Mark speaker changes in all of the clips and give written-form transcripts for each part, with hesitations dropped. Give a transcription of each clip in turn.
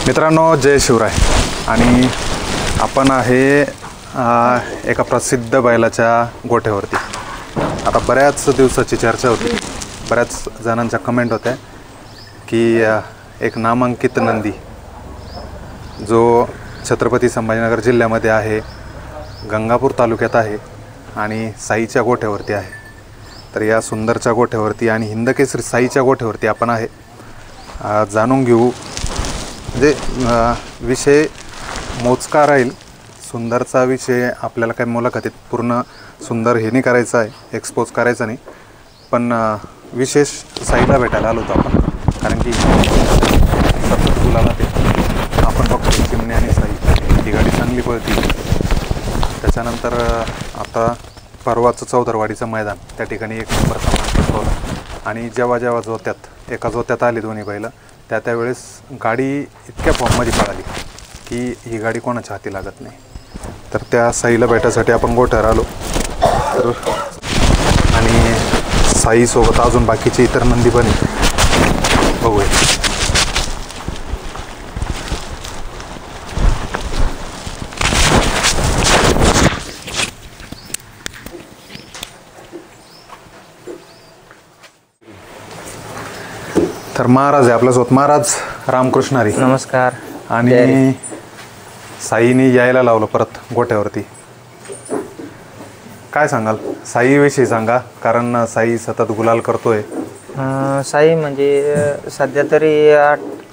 Speaker 1: मित्रांनो, जय शिवराय. आणि आपण आहे एका प्रसिद्ध बैलाच्या गोठ्यावरती. आता बऱ्याच दिवसाची चर्चा होती, बऱ्याच जणांच्या कमेंट होत्या की एक नामांकित नंदी जो छत्रपती संभाजीनगर जिल्ह्यामध्ये आहे, गंगापूर तालुक्यात आहे आणि साईच्या गोठ्यावरती आहे. तर या सुंदरच्या गोठ्यावरती आणि हिंदकेसरी साईच्या गोठ्यावरती आपण आहे. जाणून घेऊ, म्हणजे विषय मोजका राहील. सुंदरचा विषय आपल्याला काही मुलाखतीत पूर्ण सुंदर हे नाही करायचं आहे, एक्सपोज करायचं नाही. पण विशेष साईला भेटायला आलो होतो आपण, कारण की सतत गुलाला ते आपण बघतो चिमणे आणि साई ही गाडी चांगली पळती. त्याच्यानंतर आता परवाचं चौदरवाडीचं मैदान, त्या ठिकाणी एक नंबरचा मान पटकवला. आणि जेव्हा जोत्यात एका जोत्यात आली दोन्ही बैलं, त्यावेळेस गाडी इतक्या फॉर्ममध्ये पळाली की ही गाडी कोणाच्या हाती लागत नाही. तर त्या साईला भेटायसाठी आपण गोठ्यावर आलो. तर आणि साईसोबत अजून बाकीचे इतर नंदी पण बघूया. तर महाराज आहे आपल्यासोबत. महाराज रामकृष्ण हरी.
Speaker 2: नमस्कार.
Speaker 1: आणि साईने यायला लावलं परत गोठ्यावरती. काय सांगाल साईविषयी? सांगा, कारण साई सतत गुलाल करतोय.
Speaker 2: साई म्हणजे सध्या तरी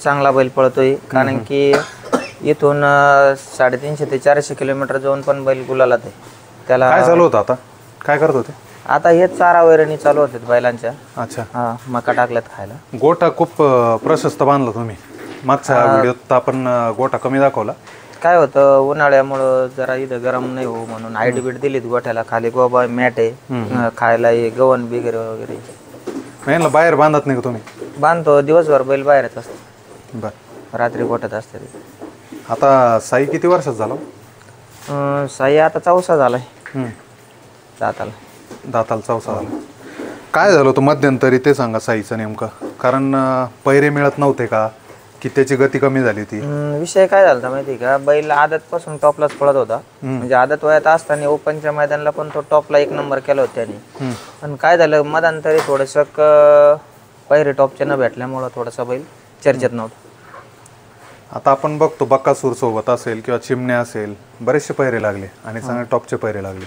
Speaker 2: चांगला बैल पळतोय, कारण की इथून 350 ते 400 किलोमीटर जाऊन पण बैल गुलालात आहे. त्याला
Speaker 1: काय चालू होतं? आता काय करत होते?
Speaker 2: आता हेच चारा वैरणी चालू होते बैलांच्या.
Speaker 1: अच्छा.
Speaker 2: हा, मका टाकल्यात खायला.
Speaker 1: गोठा खूप प्रशस्त बांधला तुम्ही. मागच्या व्हिडिओत आपण गोठा कमी दाखवला. काय
Speaker 2: होतं, उन्हाळ्यामुळं जरा इथं गरम नाही हो म्हणून हाईट बीट दिलीत गोठ्याला. खाली गोबा मॅट आहे, खायला गव्हाण बिगर वगैरे.
Speaker 1: मेनला बाहेर बांधत नाही का तुम्ही?
Speaker 2: बांधतो, दिवसभर बैल बाहेरच असतो.
Speaker 1: बर.
Speaker 2: रात्री गोठ्यात असते.
Speaker 1: आता साई किती वर्षात झाला?
Speaker 2: साई आता 4 झालाय.
Speaker 1: दाताला 4 झाला. काय झालं होतं मध्यंतरी ते सांगा साईचं नेमकं. कारण पैरे मिळत नव्हते का, की त्याची गती कमी झाली होती?
Speaker 2: विषय काय झाला माहिती का, बैल आदत पासून टॉपलाच पळत होता. म्हणजे आदत वयात असताना ओपनच्या मैदानाला पण तो टॉपला 1 नंबर केला होता त्याने. पण काय झालं मधांतरी थोडस पैरे टॉपचे न भेटल्यामुळं थोडासा बैल चर्चेत नव्हता.
Speaker 1: आता आपण बघतो बक्कासूर सोबत असेल किंवा चिमण्या असेल, बरेचसे पैरे लागले आणि चांगले टॉपचे पैरे लागले.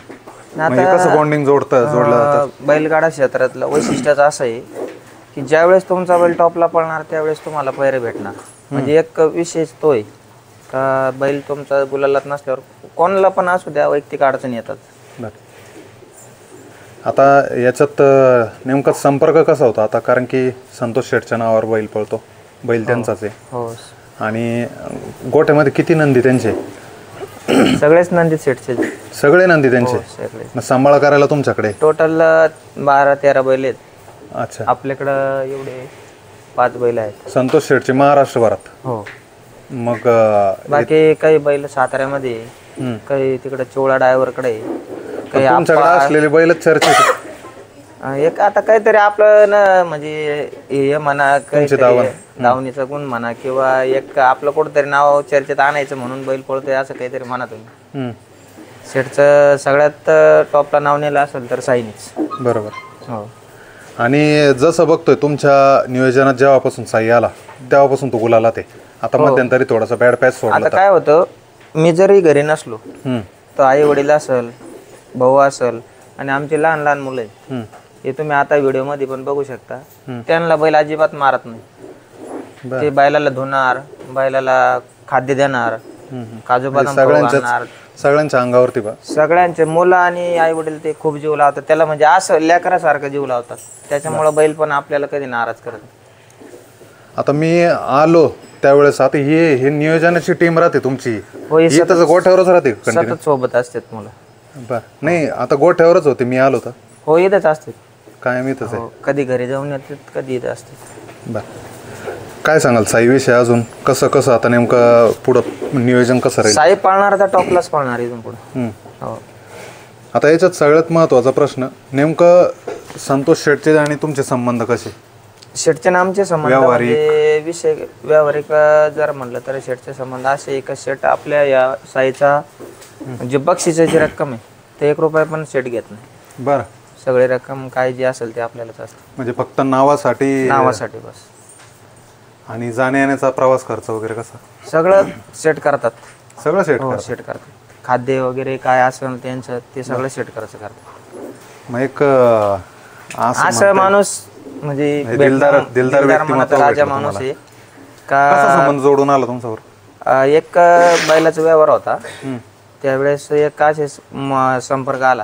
Speaker 1: म्हणजे कसं बॉन्डिंग जोडलं जातं?
Speaker 2: बैलगाडा क्षेत्रातलं वैशिष्ट्याचं असं आहे की ज्यावेळेस तुमचा बैल टॉपला पळणार त्यावेळेस तुम्हाला पैरे भेटणार. म्हणजे एक विशेष तो आहे का बैल तुमचा गुलालात नसल्यावर कोणाला पण असू द्या वैयक्तिक अडचणी येतात.
Speaker 1: आता याच्यात नेमका संपर्क कसा होता आता? कारण की संतोष शेठच्या नावावर बैल पळतो, बैल त्यांचाच आहे.
Speaker 2: हो. आणि
Speaker 1: गोठ्यामध्ये किती नंदी त्यांचे?
Speaker 2: सगळेच नंदी सेटचे.
Speaker 1: सगळे नंदी त्यांचे?
Speaker 2: सगळे.
Speaker 1: सांभाळ करायला तुमच्याकडे
Speaker 2: टोटल 12-13 बैल आहेत.
Speaker 1: अच्छा.
Speaker 2: आपल्याकडं एवढे 5 बैल आहेत
Speaker 1: संतोष शेठचे महाराष्ट्रभरात.
Speaker 2: हो.
Speaker 1: मग
Speaker 2: बाकी काही बैल साताऱ्यामध्ये, काही तिकडे चोळा ड्रायव्हरकडे, काही
Speaker 1: तुमच्याकडे असलेले बैलच चर्चेत.
Speaker 2: एक आता काहीतरी आपलं ना, म्हणजे हे म्हणा धावणीचा गुण म्हणा, किंवा एक आपलं कुठंतरी नाव चर्चेत आणायचं म्हणून बैल पळतोय असं काहीतरी म्हणा तुम्ही. शेठचं सगळ्यात टॉपला नाव नेलं असेल तर साईनीच.
Speaker 1: बरोबर.
Speaker 2: हो.
Speaker 1: आणि जसं बघतोय तुमच्या नियोजनात जेव्हापासून साई आला तेव्हापासून तो गुलाला ते. आता मध्यंतरी थोडासा बॅड पॅच सोडला.
Speaker 2: आता काय होतं, मी जरी घरी नसलो तर आई वडील असेल, भाऊ असेल आणि आमची लहान लहान मुलं आहेत, हे तुम्ही आता व्हिडिओ मध्ये पण बघू शकता. त्यांना बैल अजिबात मारत नाही. ते बैलाला धुणार, बैलाला खाद्य देणार, काजू बदाम खाणार.
Speaker 1: सगळ्यांच्या अंगावरती बा
Speaker 2: सगळ्यांचे मुलं आणि आई वडील ते खूप जीव लावतात त्याला. म्हणजे असं लेकरासारखं जीव लावतात. त्याच्यामुळे बैल पण आपल्याला कधी नाराज करत नाही.
Speaker 1: आता मी आलो त्यावेळेस आता हे नियोजनाची टीम राहते तुमची? गोठ्यावरच राहते?
Speaker 2: सतत सोबत असतात मुलं.
Speaker 1: बर. नाही, आता गोठ्यावरच होते मी आलो तर?
Speaker 2: हो, इथंच असते.
Speaker 1: कायम इथंच आहे?
Speaker 2: कधी घरी जाऊन येतात, कधी इथं असते.
Speaker 1: बर. काय सांगाल साईविषयी अजून? कसं आता नेमकं पुढं नियोजन कसं राहील?
Speaker 2: साई पाळणार तर टॉपलाच पाळणार इथून पुढे.
Speaker 1: आता याच्यात सगळ्यात महत्त्वाचा प्रश्न, नेमकं संतोष शेठचे आणि तुमचे संबंध कसे?
Speaker 2: शेटचे नामचे संबंध म्हणजे विषय व्यावहारिक जर म्हणलं तर शेटचे संबंध असे एक शेट आपल्या या साईचा जे बक्षिसाची रक्कम आहे ते 1 रुपया पण शेट घेत नाही.
Speaker 1: बरं.
Speaker 2: सगळी रक्कम काय जी असेल ते आपल्यालाच असते.
Speaker 1: म्हणजे फक्त नावासाठी
Speaker 2: बस.
Speaker 1: आणि जाण्या येण्याचा प्रवास खर्च वगैरे कसा?
Speaker 2: सगळं सेट करतात.
Speaker 1: सगळं सेट
Speaker 2: सेट करतात. खाद्य वगैरे काय असेल त्यांचं ते सगळं सेट करायचं करतात.
Speaker 1: मग एक
Speaker 2: असं माणूस म्हणजे
Speaker 1: दिलदार व्यक्तिमत्व
Speaker 2: राजा माणूस आहे का.
Speaker 1: कसा संबंध जोडून आला तुमच्यावर?
Speaker 2: एक बैलाचा व्यवहार होता त्यावेळेस एक असे संपर्क आला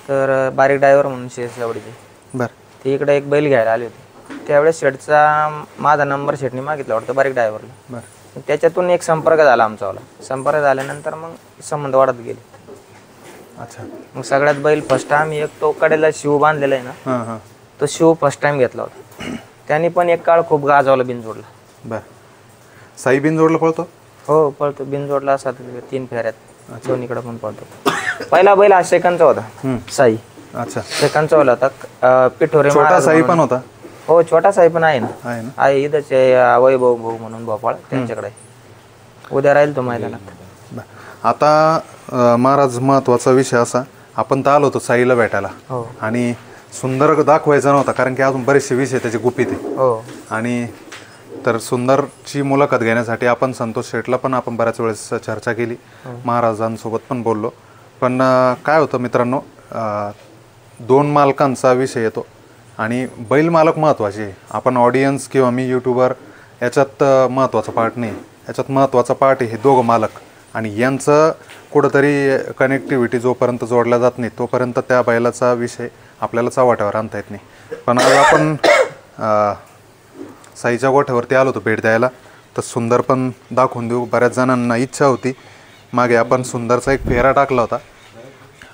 Speaker 2: तर बारीक ड्रायव्हर म्हणून शेवडीचे ते इकडे एक बैल घ्यायला आले होते. त्यावेळेस शेटचा माझा नंबर शेटने मागितला वाटतं बारीक ड्रायव्हरला. त्याच्यातून एक संपर्क झाला आमचावाला. संपर्क झाल्यानंतर मग संबंध वाढत गेले.
Speaker 1: अच्छा.
Speaker 2: मग सगळ्यात बैल फर्स्ट टाइम एक तो कडेला शिव बांधलेला आहे ना तो शिव फर्स्ट टाइम घेतला होता. त्यांनी पण एक काळ खूप गाजवला बिनजोडला.
Speaker 1: बरं. साई बिनजोडला पळतो?
Speaker 2: हो पळतो. बिनजोडला असा 3 फेऱ्यात दोन्हीकडे पण पळतो. पहिला बैल हा सेकंदचा होता साई.
Speaker 1: अच्छा.
Speaker 2: सेकंदचा होता. पिठोरे
Speaker 1: छोटा साई पण होता?
Speaker 2: हो छोटा साई पण आहे ना. आहे इथंच वैभव भाऊ म्हणून भोपाळ त्यांच्याकडे. उद्या राहील तो मैदानात.
Speaker 1: आता महाराज महत्वाचा विषय असा आपण तर आलो होतो साईला भेटायला आणि सुंदर दाखवायचा नव्हता कारण की अजून बरेचसे विषय त्याचे गुपित आहे. आणि तर सुंदरची मुलाखत घेण्यासाठी आपण संतोष शेटला पण आपण बऱ्याच वेळेस चर्चा केली. महाराजांसोबत पण बोललो. पण काय होतं मित्रांनो 2 मालकांचा विषय येतो आणि बैल मालक महत्त्वाचे आहे. आपण ऑडियन्स किंवा मी यूट्यूबर याच्यात महत्त्वाचा पार्ट नाही. याच्यात महत्त्वाचा पार्ट आहे हे दोघं मालक आणि यांचं कुठंतरी कनेक्टिव्हिटी जोपर्यंत जोडल्या जात नाही तोपर्यंत त्या बैलाचा विषय आपल्याला चव्हाट्यावर आणता येत नाही. पण आज आपण साईच्या गोठ्यावरती आलो होतो भेट द्यायला तर सुंदर पण दाखवून देऊ. बऱ्याच जणांना इच्छा होती. मागे आपण सुंदरचा एक फेरा टाकला होता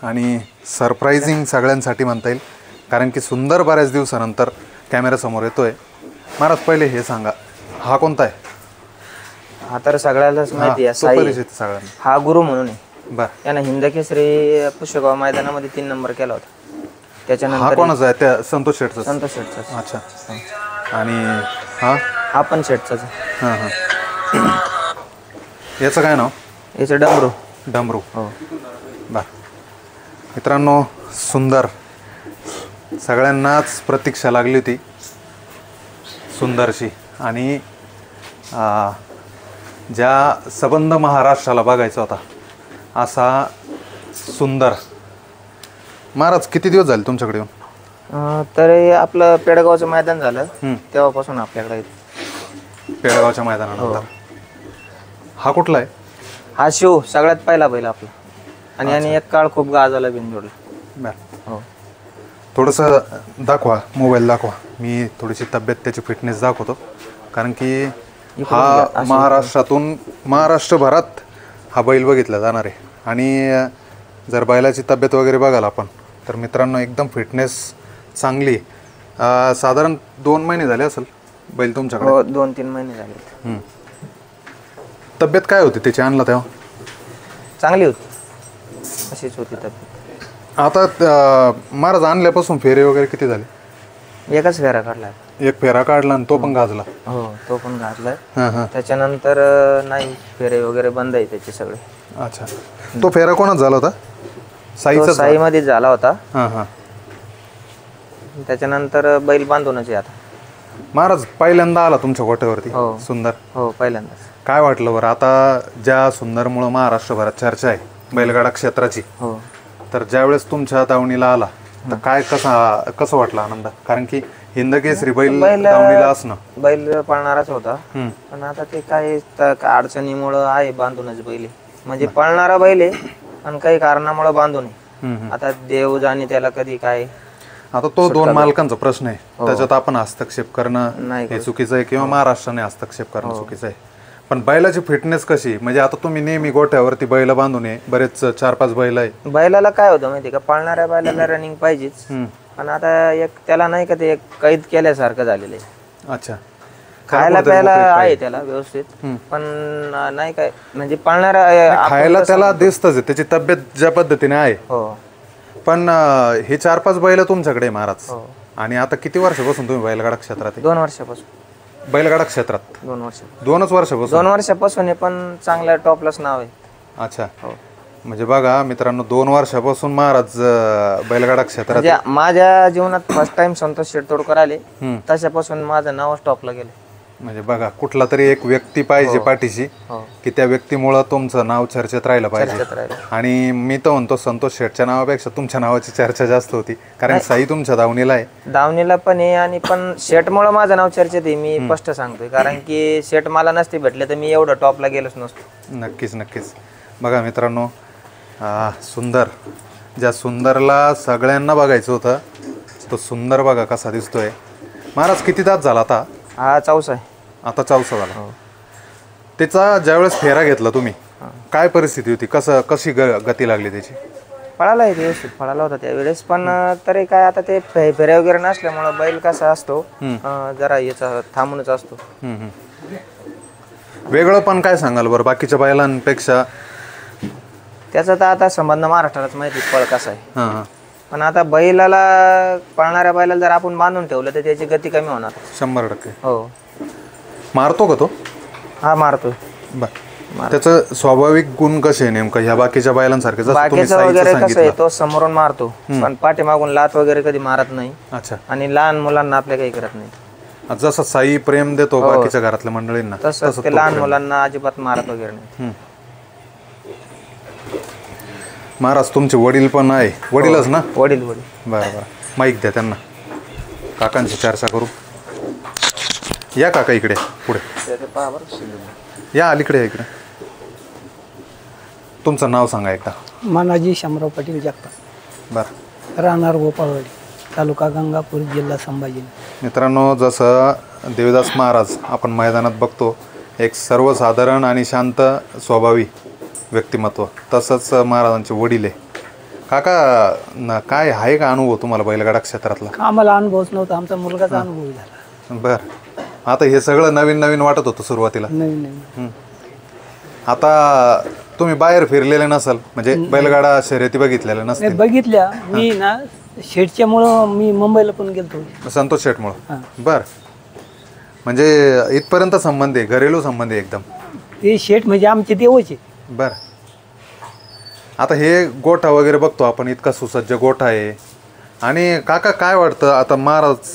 Speaker 1: आणि सरप्रायझिंग सगळ्यांसाठी म्हणता येईल कारण की सुंदर बऱ्याच दिवसानंतर कॅमेऱ्यासमोर येतोय. महाराज पहिले हे सांगा हा कोणता आहे?
Speaker 2: हा तर सगळ्यालाच माहिती आहे
Speaker 1: सगळ्यांना.
Speaker 2: हा गुरु म्हणून आहे.
Speaker 1: बरं.
Speaker 2: त्यानं हिंदकेसरी पुष्यगाव मैदानामध्ये 3 नंबर केला होता. त्याच्यानंतर
Speaker 1: हा कोणाचा आहे? त्या संतोष शेटचा?
Speaker 2: संतोष शेटचा.
Speaker 1: अच्छा. आणि हा
Speaker 2: पण शेटचाच.
Speaker 1: याचं काय नाव?
Speaker 2: याचं डमरू.
Speaker 1: डमरू.
Speaker 2: हो.
Speaker 1: बरं. मित्रांनो सुंदर सगळ्यांनाच प्रतीक्षा लागली होती सुंदरची आणि ज्या सबंध महाराष्ट्राला बघायचा होता असा सुंदर. महाराज किती दिवस झाले तुमच्याकडे येऊन?
Speaker 2: तर आपलं पेडगावचं मैदान झालं तेव्हापासून आपल्याकडे.
Speaker 1: पेडगावच्या मैदानानंतर. हा कुठला आहे?
Speaker 2: हा शिव सगळ्यात पहिला बैल आपला आणि याने एक काळ खूप गाजवला बिनजोडला.
Speaker 1: बरं. हो. थोडंसं दाखवा मोबाईल दाखवा. मी थोडीशी तब्येत त्याची फिटनेस दाखवतो कारण की हा महाराष्ट्रभरात हा बैल बघितला जाणार आहे आणि जर बैलाची तब्येत वगैरे बघाल आपण तर मित्रांनो एकदम फिटनेस चांगली. साधारण 2 महिने झाले असेल बैल तुमच्याकडे?
Speaker 2: हो 2-3 महिने झाले.
Speaker 1: तब्येत काय होती त्याची आणला तेव्हा?
Speaker 2: चांगली होती. अशीच होती तब्येत.
Speaker 1: आता महाराज आणल्यापासून फेरे वगैरे किती झाले?
Speaker 2: एकच फेरा काढला.
Speaker 1: एक फेरा काढला आणि तो पण गाजला?
Speaker 2: हो तो पण गाजलाय. त्याच्यानंतर नाही फेरे वगैरे बंद आहे त्याचे सगळे.
Speaker 1: अच्छा. तो फेरा कोणाच झाला होता?
Speaker 2: साईमध्ये झाला होता. त्याच्यानंतर बैल बांधूनच आता.
Speaker 1: महाराज पहिल्यांदा आला तुमच्या गोठ्यावरती सुंदर?
Speaker 2: हो पहिल्यांदा.
Speaker 1: काय वाटलं बरं आता ज्या सुंदरमुळं महाराष्ट्रभरात चर्चा आहे बैलगाडा क्षेत्राची तर ज्यावेळेस तुमच्या दावणीला आला तर काय कसं वाटलं आनंद? कारण की हिंदकेसरी बैल दावणीला असणं.
Speaker 2: बैल पळणाराच होता पण आता ते काय अडचणीमुळं आहे बांधूनच बैल म्हणजे पळणारा बैल आहे पण काही कारणामुळे बांधून आहे. आता देव जाणे त्याला कधी काय.
Speaker 1: आता तो 2 मालकांचा प्रश्न आहे त्याच्यात आपण हस्तक्षेप करणं हे चुकीचं आहे किंवा महाराष्ट्राने हस्तक्षेप करणं चुकीचं आहे. पण बैलाची फिटनेस कशी म्हणजे आता तुम्ही नेहमी गोठ्यावरती बैल बांधून आहे बरेच 4-5 बैल आहे.
Speaker 2: बैलाला काय होतं माहिती का पळणाऱ्या बैलाला रनिंग पाहिजेच पण आता एक त्याला नाही का ते एक कैद केल्यासारखं झालेलं आहे.
Speaker 1: अच्छा.
Speaker 2: खायला प्यायला आहे त्याला व्यवस्थित पण नाही काय म्हणजे पळणारा
Speaker 1: खायला त्याला दिसतच त्याची तब्येत ज्या पद्धतीने आहे.
Speaker 2: हो.
Speaker 1: पण हे 4-5 बैल तुमच्याकडे महाराज आणि आता किती वर्षापासून तुम्ही बैलगाडा क्षेत्रात आहे?
Speaker 2: 2 वर्षापासून.
Speaker 1: बैलगाडा क्षेत्रात
Speaker 2: 2 वर्ष.
Speaker 1: 2च वर्षापासून?
Speaker 2: 2 वर्षापासून आहे, पण चांगल्या टॉपलाच नाव आहे.
Speaker 1: अच्छा.
Speaker 2: हो.
Speaker 1: म्हणजे बघा मित्रांनो, 2 वर्षापासून महाराज बैलगाडा क्षेत्रात.
Speaker 2: म्हणजे माझ्या जीवनात फर्स्ट टाइम संतोष शेट तोडकर आले, तशापासून माझं नाव टॉपला गेलं.
Speaker 1: म्हणजे बघा, कुठला तरी एक व्यक्ती पाहिजे पाठीशी, की त्या व्यक्तीमुळं तुमचं नाव चर्चेत राहिलं पाहिजे. आणि मी तर म्हणतो संतोष शेटच्या नावापेक्षा तुमच्या नावाची चर्चा जास्त होती, कारण साई तुमच्या दावणीला आहे.
Speaker 2: दावणीला पण आहे, आणि पण शेटमुळं माझं नाव चर्चेत आहे, मी स्पष्ट सांगतोय. कारण की शेट मला नसते भेटले तर मी एवढं टॉपला गेलोच नसतो.
Speaker 1: नक्कीच नक्कीच. बघा मित्रांनो, सुंदर, ज्या सुंदरला सगळ्यांना बघायचं होतं, तो सुंदर बघा कसा दिसतोय. महाराज किती तास झाला आता?
Speaker 2: हा 4सा आहे.
Speaker 1: आता 4सा झाला. त्याचा ज्यावेळेस फेरा घेतला तुम्ही, काय परिस्थिती होती, कशी गती लागली त्याची?
Speaker 2: पळाला आहे व्यवस्थित, पळाला होता त्यावेळेस. पण तरी काय, आता ते फेऱ्या वगैरे नसल्यामुळं बैल कसा असतो, जरा याचा थांबूनच असतो.
Speaker 1: वेगळं पण काय सांगाल बरं बाकीच्या बैलांपेक्षा?
Speaker 2: त्याचा तर आता संबंध महाराष्ट्रालाच माहिती पळ कसा आहे.
Speaker 1: हां.
Speaker 2: पण आता बैलाला, पळणाऱ्या बैलाला जर आपण बांधून ठेवलं तर त्याची गती कमी होणार.
Speaker 1: 100%.
Speaker 2: हो.
Speaker 1: मारतो का तो?
Speaker 2: हा, मारतोय.
Speaker 1: त्याचं स्वाभाविक गुण कसे आहे नेमकं ह्या बाकीच्या बैलांसारखे?
Speaker 2: बाकीचं वगैरे कसं आहे, तो समोरून मारतो, पण पाठीमागून लात वगैरे कधी मारत नाही.
Speaker 1: अच्छा.
Speaker 2: आणि लहान मुलांना आपल्या काही करत नाही.
Speaker 1: जसं साई प्रेम देतो बाकीच्या घरातल्या मंडळींना,
Speaker 2: तसंच ते लहान मुलांना अजिबात मारत वगैरे नाही.
Speaker 1: महाराज तुमचे वडील पण आहे? वडीलच ना?
Speaker 2: वडील.
Speaker 1: बरं बरं, माईक द्या त्यांना, काकांची चर्चा करू. या काका इकडे पुढे या, अलीकडे इकडे. तुमचं नाव सांगा एकदा.
Speaker 3: मानाजी शामराव पाटील जगताप.
Speaker 1: बरं.
Speaker 3: राहणार गोपाळवाडी, तालुका गंगापूर, जिल्हा संभाजी.
Speaker 1: मित्रांनो, जसं देवीदास महाराज आपण मैदानात बघतो, एक सर्वसाधारण आणि शांत स्वभावी व्यक्तिमत्व, तसंच महाराजांचे वडील आहे. काका, काय आहे का अनुभव तुम्हाला बैलगाडा क्षेत्रातला?
Speaker 3: आम्हाला अनुभवच नव्हता, आमचा मुलगाचा अनुभव झाला.
Speaker 1: बरं. आता हे सगळं नवीन नवीन वाटत होतं सुरुवातीला?
Speaker 3: नवीन.
Speaker 1: आता तुम्ही बाहेर फिरलेले नसाल, म्हणजे बैलगाडा शर्यती बघितलेल्या नसतील?
Speaker 3: बघितल्या मी ना, शेटच्यामुळं मी मुंबईला पण गेलतो.
Speaker 1: संतोष शेटमुळं? बरं. म्हणजे इथपर्यंत संबंध आहे, घरेलू संबंध आहे एकदम?
Speaker 3: ते शेट म्हणजे आमचे देवचे.
Speaker 1: बरं. आता हे गोठा वगैरे बघतो आपण, इतका सुसज्ज गोठा आहे. आणि काका काय वाटतं, आता महाराज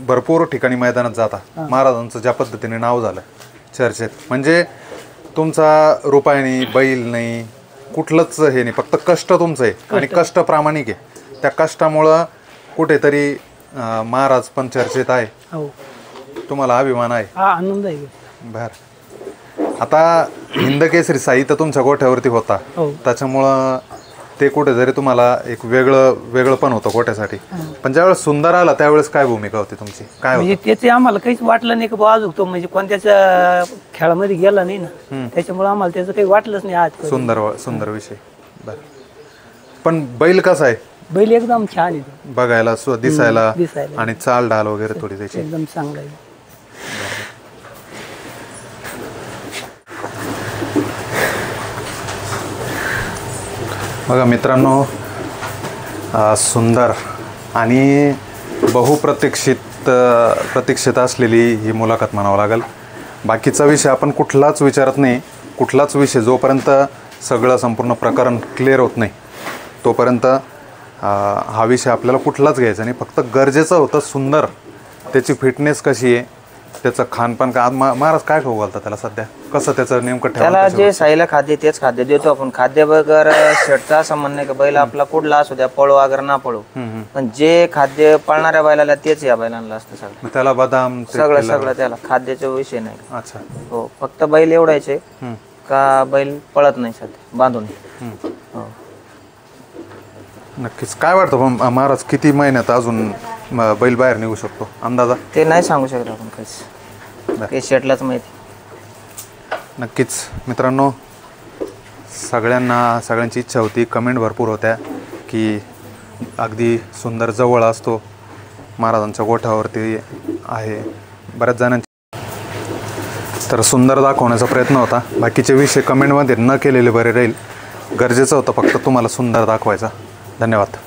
Speaker 1: भरपूर ठिकाणी मैदानात जाता, महाराजांचं ज्या पद्धतीने नाव झालं चर्चेत, म्हणजे तुमचा रुपयानी बैल नाही, कुठलंच हे नाही, फक्त कष्ट तुमचं आहे आणि कष्ट प्रामाणिक आहे. त्या कष्टामुळं कुठेतरी महाराज पण चर्चेत आहे.
Speaker 3: हो.
Speaker 1: तुम्हाला अभिमान आहे?
Speaker 3: हा, आनंद आहे.
Speaker 1: बरं. आता हिंदकेसरी साई तर तुमच्या गोठ्यावरती होता, त्याच्यामुळं ते कुठेतरी तुम्हाला एक वेगळं पण होतं गोठ्यासाठी. पण ज्यावेळेस सुंदर आला त्यावेळेस काय भूमिका होती तुमची? काय
Speaker 3: म्हणजे त्याचे आम्हाला काहीच वाटलं नाही की बाबा अजून तो म्हणजे कोणत्याच खेळामध्ये गेला नाही ना, त्याच्यामुळे आम्हाला त्याचं काही वाटलंच नाही. आज
Speaker 1: सुंदर विषय. बरं. पण बैल कसा आहे?
Speaker 3: बैल एकदम छान आहे,
Speaker 1: बघायला, दिसायला, आणि चाल ढाल वगैरे थोडी त्याची
Speaker 3: एकदम चांगला आहे.
Speaker 1: बघा मित्रांनो, सुंदर आणि प्रतीक्षित असलेली ही मुलाखत म्हणावं लागेल. बाकीचा विषय आपण कुठलाच विचारत नाही. कुठलाच विषय जोपर्यंत सगळं संपूर्ण प्रकरण क्लिअर होत नाही तोपर्यंत हा विषय आपल्याला कुठलाच घ्यायचा नाही. फक्त गरजेचं होतं सुंदर, त्याची फिटनेस कशी आहे, त्याचं खानपान का. महाराज काय खाऊ घालतात त्याला सध्या, कसं त्याचं नेमकं
Speaker 2: त्याला जे साईला खाद्य तेच खाद्य देतो आपण. खाद्य वगैरे शेटचा असं म्हणणं आहे की बैल आपला कुठला असू द्या, पळो वगैरे ना पळो, पण जे खाद्य पळणाऱ्या बैलाला तेच या बैलांना असतं सगळं.
Speaker 1: त्याला बदाम
Speaker 2: सगळं त्याला खाद्याचा विषय नाही.
Speaker 1: अच्छा.
Speaker 2: हो, फक्त बैल एवढायचे का बैल पळत नाही सध्या बांधून. हो.
Speaker 1: नक्कीच. काय वाटतं महाराज, किती महिन्यात अजून बैल बाहेर निघू शकतो अंदाजा?
Speaker 2: ते नाही सांगू शकत आपण काहीच, ते शेटलाच माहिती.
Speaker 1: नक्कीच मित्रांनो, सगळ्यांची इच्छा होती, कमेंट भरपूर होत्या की अगदी सुंदर जवळ असतो, महाराजांच्या गोठ्यावरती आहे, बऱ्याच जणांची. तर सुंदर दाखवण्याचा प्रयत्न होता. बाकीचे विषय कमेंटमध्ये न केलेले बरे राहील. गरजेचं होतं फक्त तुम्हाला सुंदर दाखवायचा. धन्यवाद.